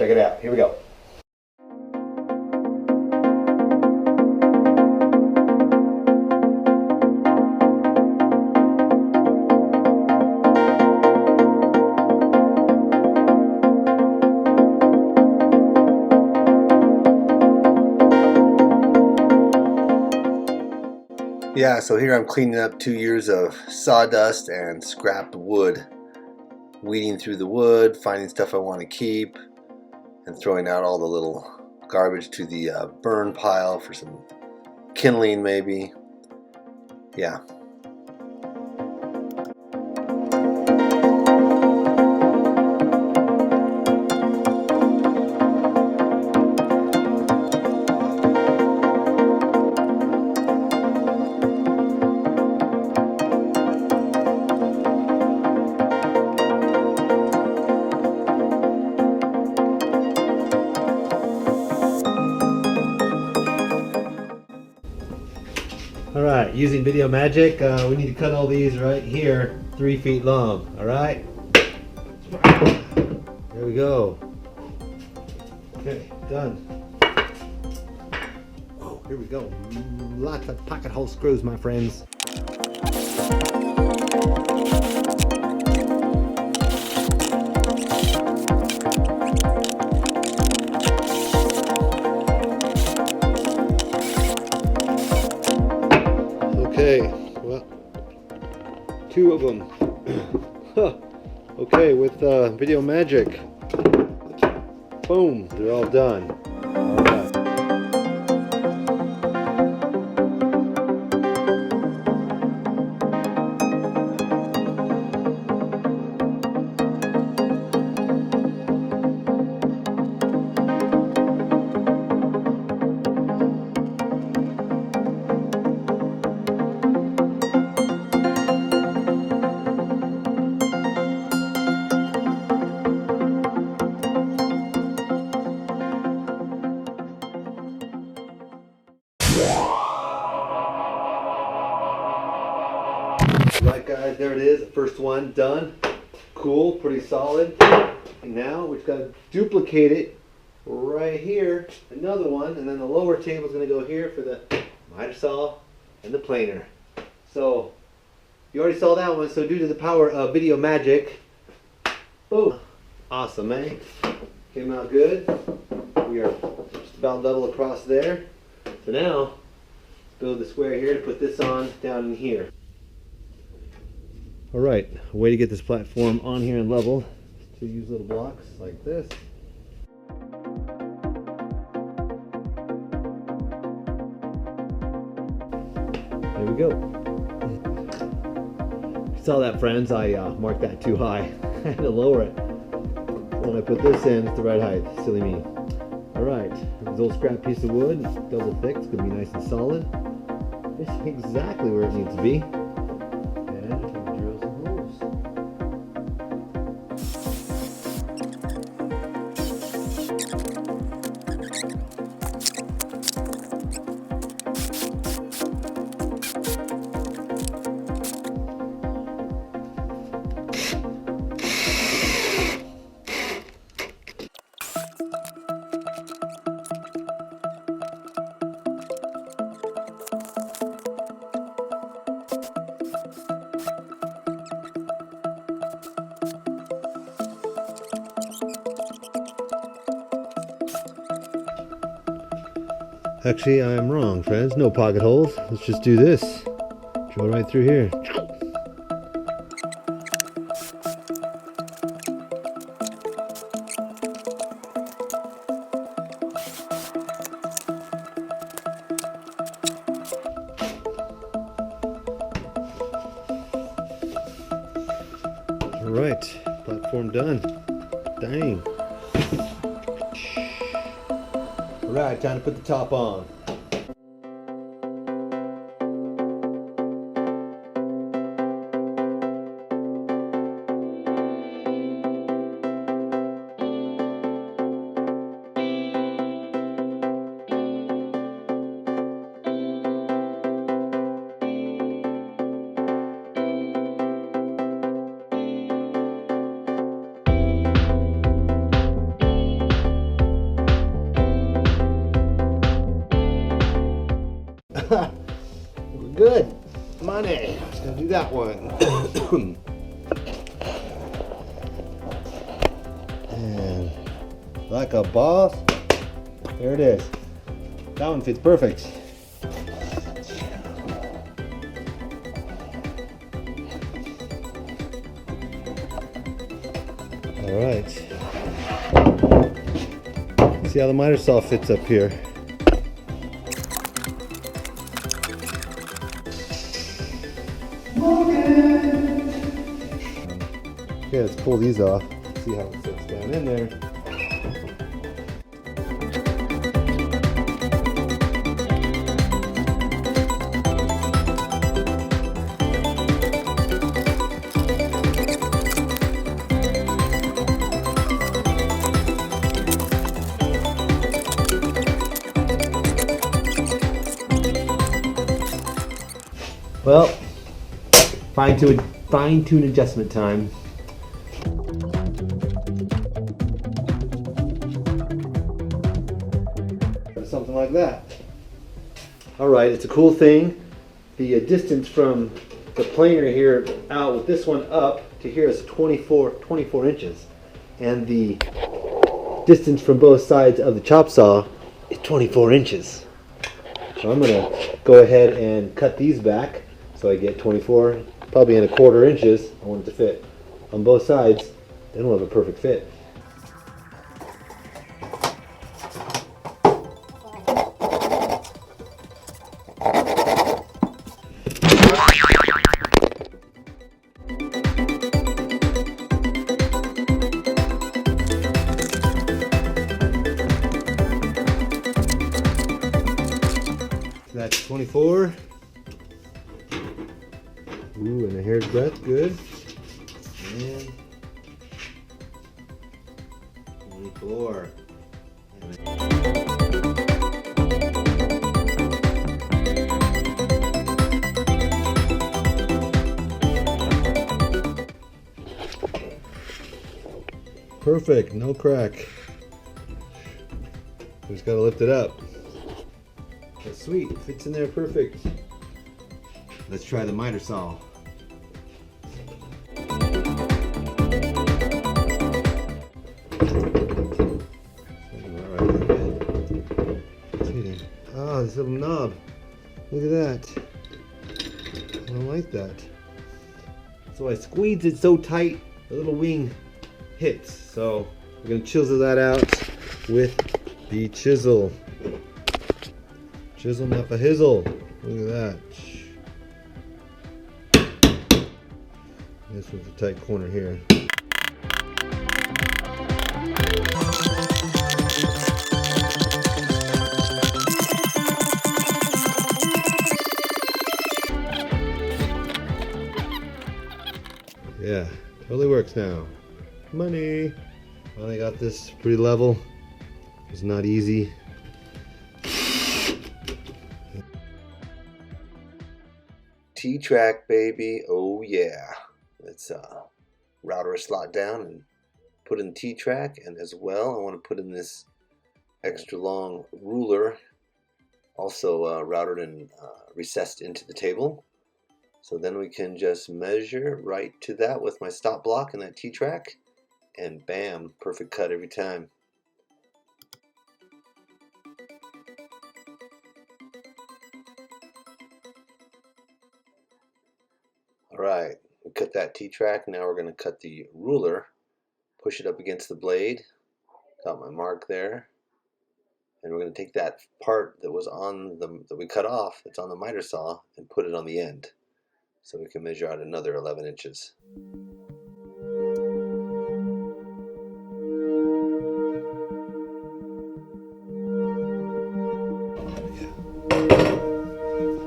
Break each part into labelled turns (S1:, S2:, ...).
S1: Check it out. Here we go. Yeah, so here I'm cleaning up 2 years of sawdust and scrapped wood. Weeding through the wood, finding stuff I want to keep, and throwing out all the little garbage to the burn pile for some kindling maybe. Yeah. Alright, using Video Magic, we need to cut all these right here, 3 feet long. Alright? There we go. Okay, done. Oh, here we go. Lots of pocket hole screws, my friends. Okay, well, 2 of them. Okay, with Video Magic, boom, they're all done. All right. Right guys, there it is, the first one done. Cool, pretty solid. And now we've got to duplicate it right here, another one, and then the lower table is going to go here for the miter saw and the planer. So you already saw that one, so due to the power of Video Magic, boom, awesome, man. Came out good. We are just about level across there. So now, let's build the square here to put this on down in here. Alright, a way to get this platform on here and level is to use little blocks like this. There we go. You saw that, friends, I marked that too high. I had to lower it. When I put this in, it's the right height. Silly me. Alright, this old scrap piece of wood, double thick, it's going to be nice and solid. It's exactly where it needs to be. Actually, I'm wrong, friends. No pocket holes. Let's just do this. Drill right through here. Alright, platform done. Dang. Alright, time to put the top on. that one. And like a boss, there it is. That one fits perfect. All right. See how the miter saw fits up here. Okay, let's pull these off. See how it sits down in there. Well, fine tune adjustment time. Something like that. All right, it's a cool thing. The distance from the planer here out with this one up to here is 24 inches, and the distance from both sides of the chop saw is 24 inches. So I'm gonna go ahead and cut these back so I get 24, probably in 1/4 inches. I want it to fit on both sides. Then we'll have a perfect fit. That's 24. Ooh, and the hair's breadth, good. And 24. Perfect, no crack. Just gotta lift it up. That's sweet, fits in there perfect. Let's try the miter saw. Oh, this little knob. Look at that. I don't like that. So I squeezed it so tight, the little wing hits. So we're gonna chisel that out with the chisel. Chisel not a hizzle. Look at that. This was a tight corner here. Yeah, totally works now. Money. Finally got this pretty level. It's not easy. T-track, baby. Oh yeah. Let's router a slot down and put in T-track, and as well I want to put in this extra long ruler, also routed and recessed into the table. So then we can just measure right to that with my stop block and that T-track, and bam, perfect cut every time. Alright, we cut that T-track. Now we're going to cut the ruler, push it up against the blade, got my mark there, and we're going to take that part that was on that we cut off, that's on the miter saw, and put it on the end. So we can measure out another 11 inches.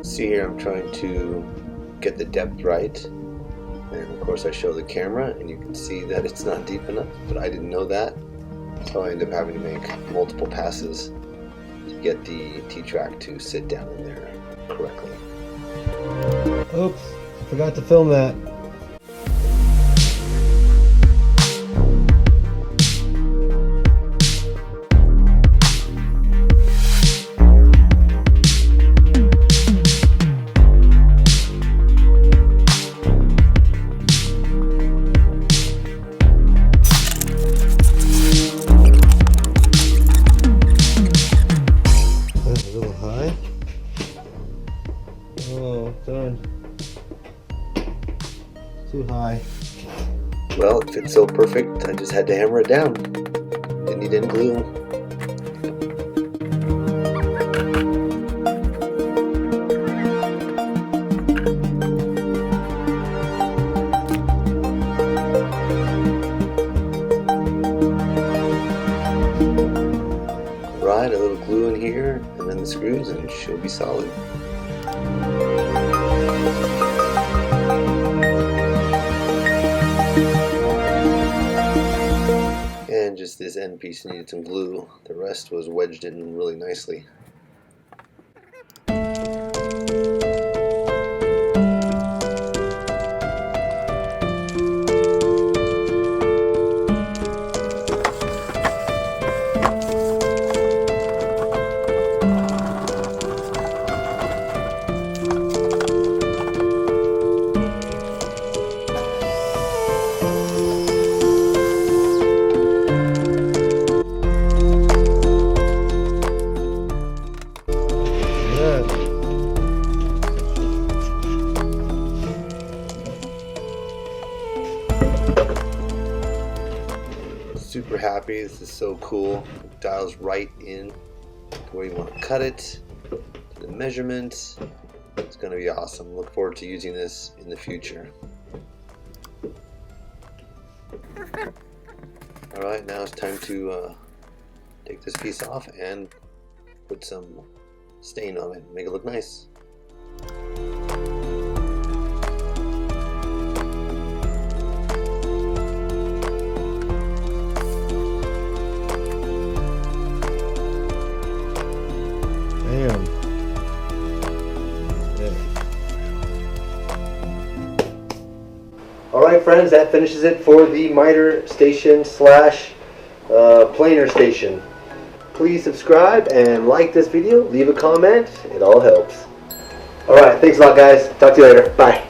S1: See here, I'm trying to get the depth right, and of course I show the camera and you can see that it's not deep enough, but I didn't know that, so I end up having to make multiple passes to get the T-track to sit down in there correctly. Oops, forgot to film that. Well, it fits so perfect, I just had to hammer it down. Didn't need any glue. Right, a little glue in here, and then the screws, and she'll be solid. And just this end piece needed some glue. The rest was wedged in really nicely. Super happy. This is so cool. It dials right in to where you want to cut it, to the measurement. It's going to be awesome. Look forward to using this in the future. Alright, now it's time to take this piece off and put some stain on it, make it look nice. Alright friends, that finishes it for the miter station slash planer station. Please subscribe and like this video, leave a comment, it all helps. Alright, thanks a lot guys, talk to you later, bye.